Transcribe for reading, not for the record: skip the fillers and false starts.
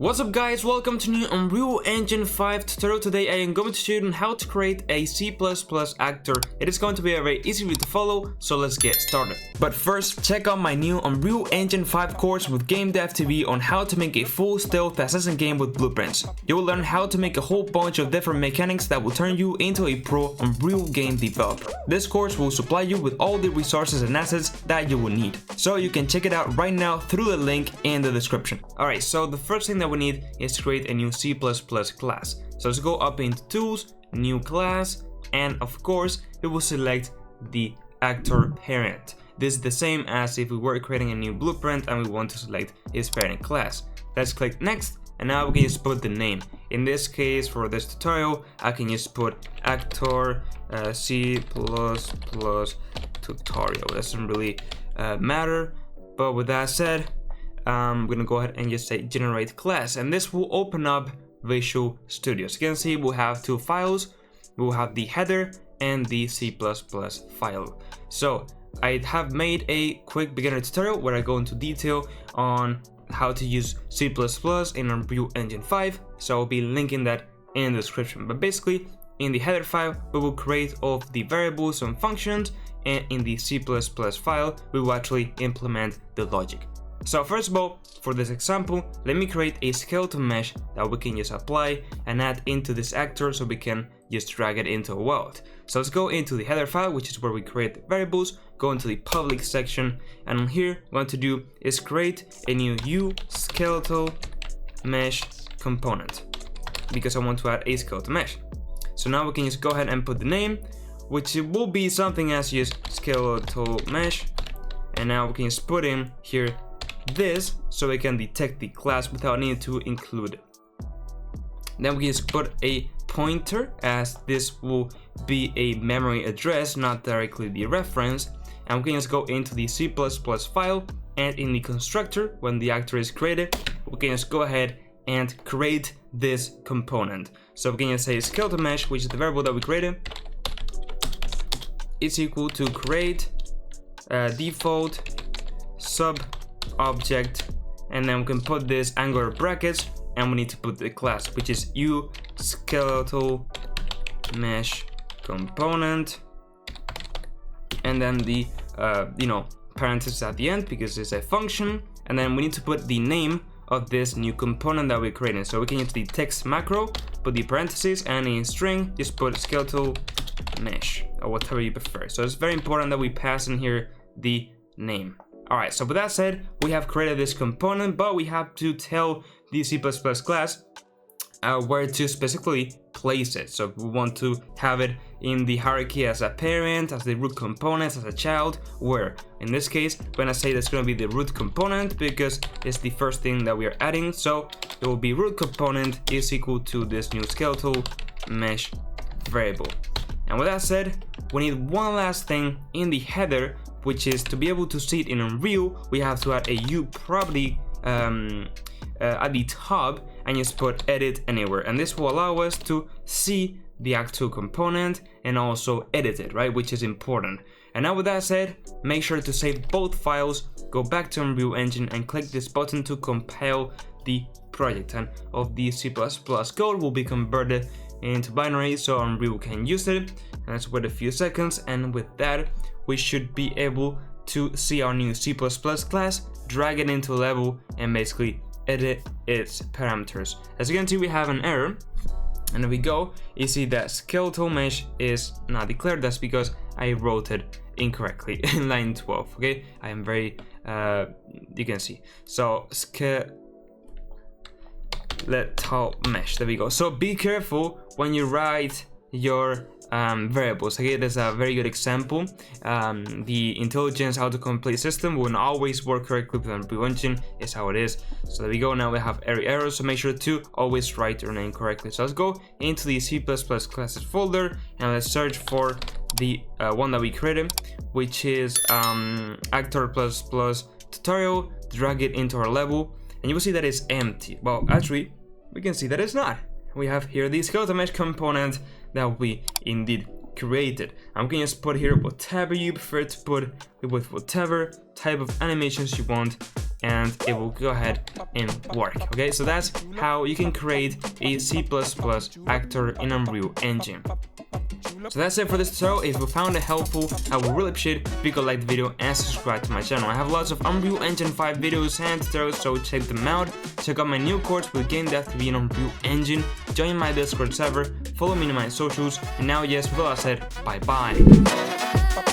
What's up guys, welcome to new Unreal Engine 5 tutorial. Today I am going to show you how to create a C++ actor. It is going to be a very easy video to follow, so let's get started. But first, check out my new Unreal Engine 5 course with Game Dev TV on how to make a full stealth assassin game with blueprints. You will learn how to make a whole bunch of different mechanics that will turn you into a pro Unreal game developer. This course will supply you with all the resources and assets that you will need. So you can check it out right now through the link in the description. Alright, so the first thing that we need is to create a new C++ class. So let's go up into Tools, New Class, and of course we will select the actor parent. This is the same as if we were creating a new blueprint and we want to select his parent class. Let's click Next, and now we can just put the name. In this case, for this tutorial, I can just put actor C++ tutorial. Doesn't really matter, but with that said, I'm gonna go ahead and just say generate class, and this will open up Visual Studio. As you can see, we'll have two files. We'll have the header and the C++ file. So I have made a quick beginner tutorial where I go into detail on how to use C++ in Unreal Engine 5, so I'll be linking that in the description. But basically, in the header file, we will create all of the variables and functions, and in the C++ file, we will actually implement the logic. So first of all, for this example, let me create a skeletal mesh that we can just apply and add into this actor so we can just drag it into a world. So let's go into the header file, which is where we create the variables, go into the public section, and here what I want to do is create a new skeletal mesh component because I want to add a skeletal mesh. So now we can just go ahead and put the name, which will be something as just skeletal mesh, and now we can just put in here this so we can detect the class without needing to include it. Then we can just put a pointer, as this will be a memory address, not directly the reference, and we can just go into the C++ file, and in the constructor, when the actor is created, we can just go ahead and create this component. So we can just say skeletal mesh, which is the variable that we created, is equal to create default sub object, and then we can put this angular brackets, and we need to put the class, which is skeletal mesh component, and then the parentheses at the end because it's a function, and then we need to put the name of this new component that we're creating. So we can use the text macro, put the parentheses, and in string just put skeletal mesh or whatever you prefer. So it's very important that we pass in here the name. Alright, so with that said, we have created this component, but we have to tell the C++ class where to specifically place it. So we want to have it in the hierarchy as a parent, as the root component, as a child, where in this case, we're gonna say that's gonna be the root component because it's the first thing that we are adding. So it will be root component is equal to this new skeletal mesh variable. And with that said, we need one last thing in the header, which is to be able to see it in Unreal, we have to add a U property at the top and just put edit anywhere. And this will allow us to see the actual component and also edit it, right? Which is important. And now with that said, make sure to save both files, go back to Unreal Engine and click this button to compile the project. And of the C++ code will be converted into binary so Unreal can use it. And let's wait a few seconds, and with that, we should be able to see our new C++ class, drag it into a level, and basically edit its parameters. As you can see, we have an error, and there we go. You see that skeletal mesh is not declared. That's because I wrote it incorrectly in line 12. Okay, I am very you can see. So skeletal mesh. There we go. So be careful when you write your variables. Okay, there's a very good example. The intelligence autocomplete system will not always work correctly with Unreal Engine. Is how it is. So there we go. Now we have every error, so make sure to always write your name correctly. So let's go into the C++ classes folder and let's search for the one that we created, which is actor++ tutorial. Drag it into our level, and you will see that it's empty. Well, actually, we can see that it's not. We have here the skeletal mesh component that we indeed created. I'm gonna just put here whatever you prefer to put with whatever type of animations you want, and it will go ahead and work. Okay, so that's how you can create a C++ actor in Unreal Engine. So that's it for this tutorial. If you found it helpful, I would really appreciate it if you could like the video and subscribe to my channel. I have lots of Unreal Engine 5 videos and tutorials, so check them out. Check out my new course with Game Dev TV in Unreal Engine. Join my Discord server, follow me on my socials, and now yes, with all that said, bye bye.